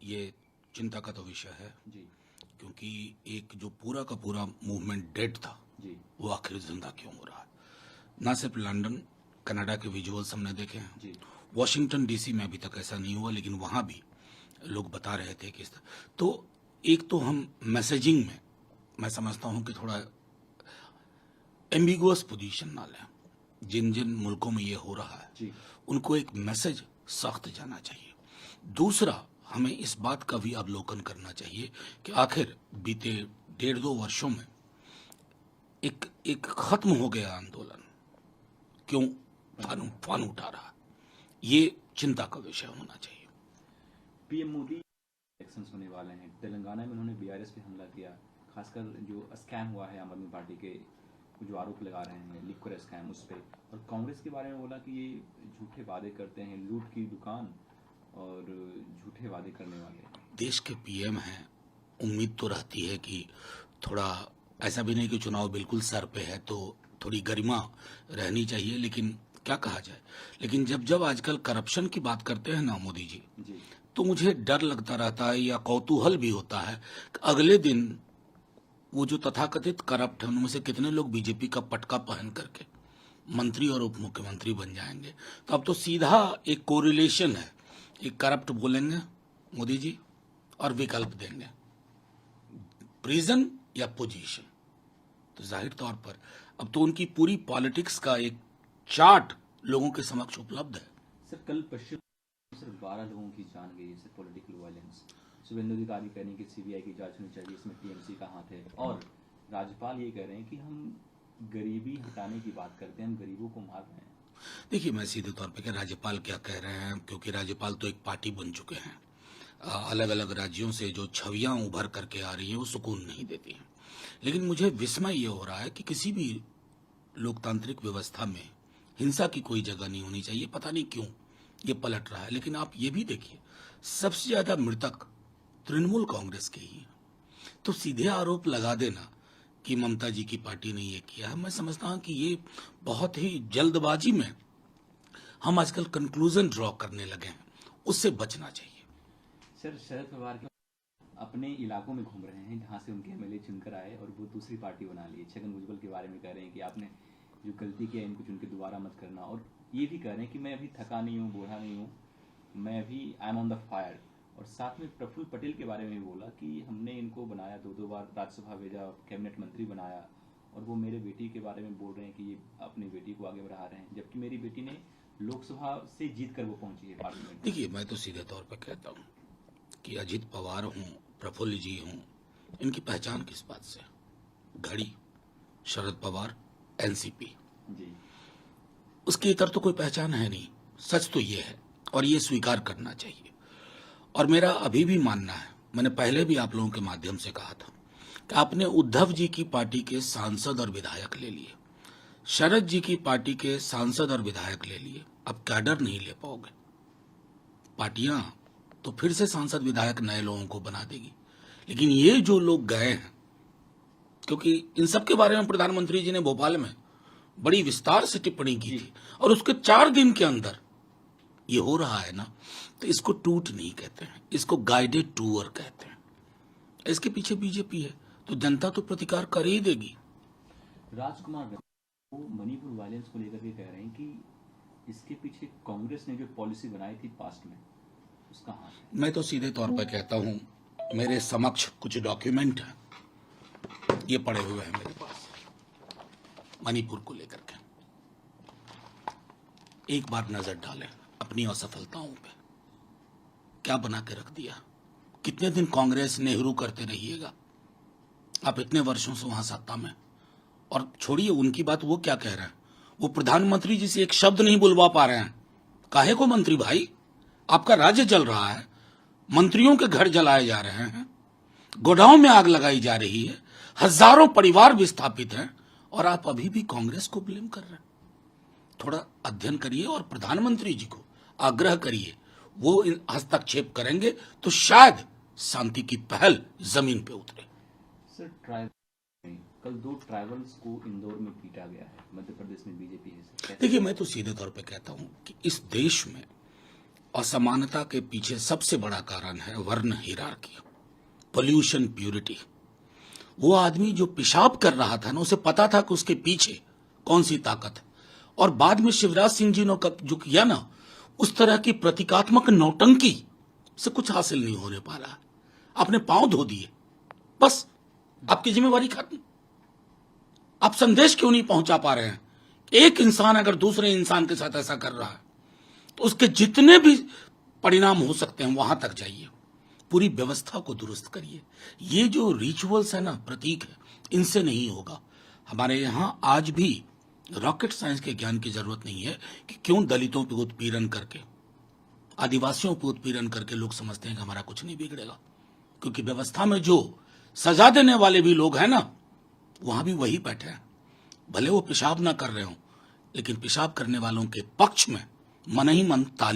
ये चिंता का तो विषय है जी क्योंकि एक जो पूरा का पूरा मूवमेंट डेड था जी वो आखिर जिंदा क्यों हो रहा है। ना सिर्फ लंदन, कनाडा के विजुअल्स हमने देखे हैं, जी वॉशिंगटन डीसी में अभी तक ऐसा नहीं हुआ, लेकिन वहां भी लोग बता रहे थे कि तो एक तो हम मैसेजिंग में मैं समझता हूं कि थोड़ा एम्बिगुअस पोजीशन ना लें। जिन जिन मुल्कों में ये हो रहा है जी उनको एक मैसेज सख्त जाना चाहिए। दूसरा, हमें इस बात का भी अवलोकन करना चाहिए कि आखिर बीते 1.5-2 वर्षों में एक एक खत्म हो गया आंदोलन क्यों फान उठा रहा, ये चिंता का विषय होना चाहिए। पीएम मोदी इलेक्शंस होने वाले हैं। तेलंगाना में उन्होंने बीआरएस पे हमला किया, खासकर जो स्कैम हुआ है आम आदमी पार्टी के जो आरोप लगा रहे हैं लिक्विड स्कैम उस पर, और कांग्रेस के बारे में बोला कि ये झूठे वादे करते हैं, लूट की दुकान और झूठे वादे करने वाले। देश के पीएम हैं, उम्मीद तो रहती है कि थोड़ा ऐसा भी नहीं कि चुनाव बिल्कुल सर पे है तो थोड़ी गरिमा रहनी चाहिए, लेकिन क्या कहा जाए। लेकिन जब जब आजकल करप्शन की बात करते हैं ना मोदी जी, जी तो मुझे डर लगता रहता है या कौतूहल भी होता है कि अगले दिन वो जो तथाकथित करप्ट है उनमें से कितने लोग बीजेपी का पटका पहन करके मंत्री और उप मुख्यमंत्री बन जाएंगे। तो अब तो सीधा एक कोरिलेशन है, एक करप्ट बोलेंगे मोदी जी और विकल्प देंगे, प्रिजन या पोजीशन। तो जाहिर तौर पर अब तो उनकी पूरी पॉलिटिक्स का एक चार्ट लोगों के समक्ष उपलब्ध है। सर, कल पश्चिम सिर्फ 12 लोगों की जान गई है पॉलिटिकल वायलेंस। शुभेंदु अधिकारी कह रहे हैं कि सीबीआई की जांच होनी चाहिए, इसमें टीएमसी का हाथ है, और राज्यपाल ये कह रहे हैं कि हम गरीबी हटाने की बात करते हैं, हम गरीबों को मार रहे हैं। देखिए, मैं सीधे तौर पे कि राज्यपाल क्या कह रहे हैं, क्योंकि राज्यपाल तो एक पार्टी बन चुके हैं। अलग अलग राज्यों से जो छवियां उभर करके आ रही हैं वो सुकून नहीं देती हैं। लेकिन मुझे विस्मय ये हो रहा है कि किसी भी लोकतांत्रिक व्यवस्था में हिंसा की कोई जगह नहीं होनी चाहिए। पता नहीं क्यों ये पलट रहा है। लेकिन आप ये भी देखिए, सबसे ज्यादा मृतक तृणमूल कांग्रेस के ही हैं। तो सीधे आरोप लगा देना कि ममता जी की पार्टी ने ये किया है, मैं समझता हूं कि ये बहुत ही जल्दबाजी में हम आजकल कंक्लूजन ड्रॉ करने लगे हैं, उससे बचना चाहिए। सर, शरद पवार के अपने इलाकों में घूम रहे हैं जहां से उनके एमएलए चुनकर आए और वो दूसरी पार्टी बना ली। छगन भुजबल के बारे में कह रहे हैं कि आपने जो गलती किया इनको चुन के दोबारा मत करना, और ये भी कह रहे हैं कि मैं अभी थका नहीं हूँ, बूढ़ा नहीं हूँ, मैं अभी I am on the fire. और साथ में प्रफुल्ल पटेल के बारे में भी बोला कि हमने इनको बनाया, 2 बार राज्यसभा भेजा, कैबिनेट मंत्री बनाया, और वो मेरे बेटी के बारे में बोल रहे हैं कि ये अपनी बेटी को आगे बढ़ा रहे हैं, जबकि मेरी बेटी ने लोकसभा से जीत कर वो पहुंची है पार्लियामेंट। देखिए, मैं तो सीधे तौर पर कहता हूं कि अजित पवार हूं, प्रफुल्ल जी हूं, इनकी पहचान किस बात से? घड़ी, शरद पवार, एनसीपी, जी उसके इतर तो कोई पहचान है नहीं। सच तो ये है और ये स्वीकार करना चाहिए। और मेरा अभी भी मानना है, मैंने पहले भी आप लोगों के माध्यम से कहा था कि आपने उद्धव जी की पार्टी के सांसद और विधायक ले लिए, शरद जी की पार्टी के सांसद और विधायक ले लिए, अब कैडर नहीं ले पाओगे। पार्टियां तो फिर से सांसद विधायक नए लोगों को बना देगी, लेकिन ये जो लोग गए हैं, क्योंकि इन सब के बारे में प्रधानमंत्री जी ने भोपाल में बड़ी विस्तार से टिप्पणी की थी, और उसके 4 दिन के अंदर ये हो रहा है ना, तो इसको टूट नहीं कहते हैं, इसको गाइडेड टूर कहते हैं। इसके पीछे बीजेपी है तो जनता तो प्रतिकार कर ही देगी। राजकुमार वो मणिपुर वायलेंस को लेकर के कह रहे हैं कि इसके पीछे कांग्रेस ने जो पॉलिसी बनाई थी पास्ट में, उसका हाथ है। मैं तो सीधे तौर पर कहता हूं, मेरे समक्ष कुछ डॉक्यूमेंट हैं, ये पड़े हुए हैं मेरे पास मणिपुर को लेकर के। एक बार नजर डालें अपनी असफलताओं पे, क्या बना के रख दिया। कितने दिन कांग्रेस नेहरू करते रहिएगा, आप इतने वर्षों से वहां सत्ता में। और छोड़िए उनकी बात, वो क्या कह रहे हैं, वो प्रधानमंत्री जी से एक शब्द नहीं बुलवा पा रहे हैं। काहे को मंत्री भाई, आपका राज्य जल रहा है, मंत्रियों के घर जलाए जा रहे हैं, गोडाउन में आग लगाई जा रही है, हजारों परिवार विस्थापित हैं, और आप अभी भी कांग्रेस को ब्लेम कर रहे हैं। थोड़ा अध्ययन करिए और प्रधानमंत्री जी को आग्रह करिए, वो हस्तक्षेप करेंगे तो शायद शांति की पहल जमीन पे उतरे। सर, कल 2 ट्राइबल्स को इंदौर में पीटा गया है, मध्य प्रदेश में बीजेपी है। देखिए, मैं तो सीधे तौर पे कहता हूं कि इस देश में असमानता के पीछे सबसे बड़ा कारण है वर्ण हिरार्की, पोल्यूशन प्यूरिटी। वो आदमी जो पेशाब कर रहा था ना, उसे पता था कि उसके पीछे कौन सी ताकत है। और बाद में शिवराज सिंह जी ने जो किया ना, उस तरह की प्रतीकात्मक नौटंकी से कुछ हासिल नहीं होने पा रहा। आपने पांव धो दिए, बस आपकी जिम्मेवारी खत्म। आप संदेश क्यों नहीं पहुंचा पा रहे हैं? एक इंसान अगर दूसरे इंसान के साथ ऐसा कर रहा है तो उसके जितने भी परिणाम हो सकते हैं वहां तक जाइए, पूरी व्यवस्था को दुरुस्त करिए। ये जो रिचुअल्स है ना, प्रतीक है, इनसे नहीं होगा। हमारे यहां आज भी रॉकेट साइंस के ज्ञान की जरूरत नहीं है कि क्यों दलितों पे उत्पीड़न करके, आदिवासियों पे उत्पीड़न करके लोग समझते हैं कि हमारा कुछ नहीं बिगड़ेगा। क्योंकि व्यवस्था में जो सजा देने वाले भी लोग हैं ना, वहां भी वही बैठे हैं। भले वो पेशाब ना कर रहे हो, लेकिन पेशाब करने वालों के पक्ष में मन ही मन ताली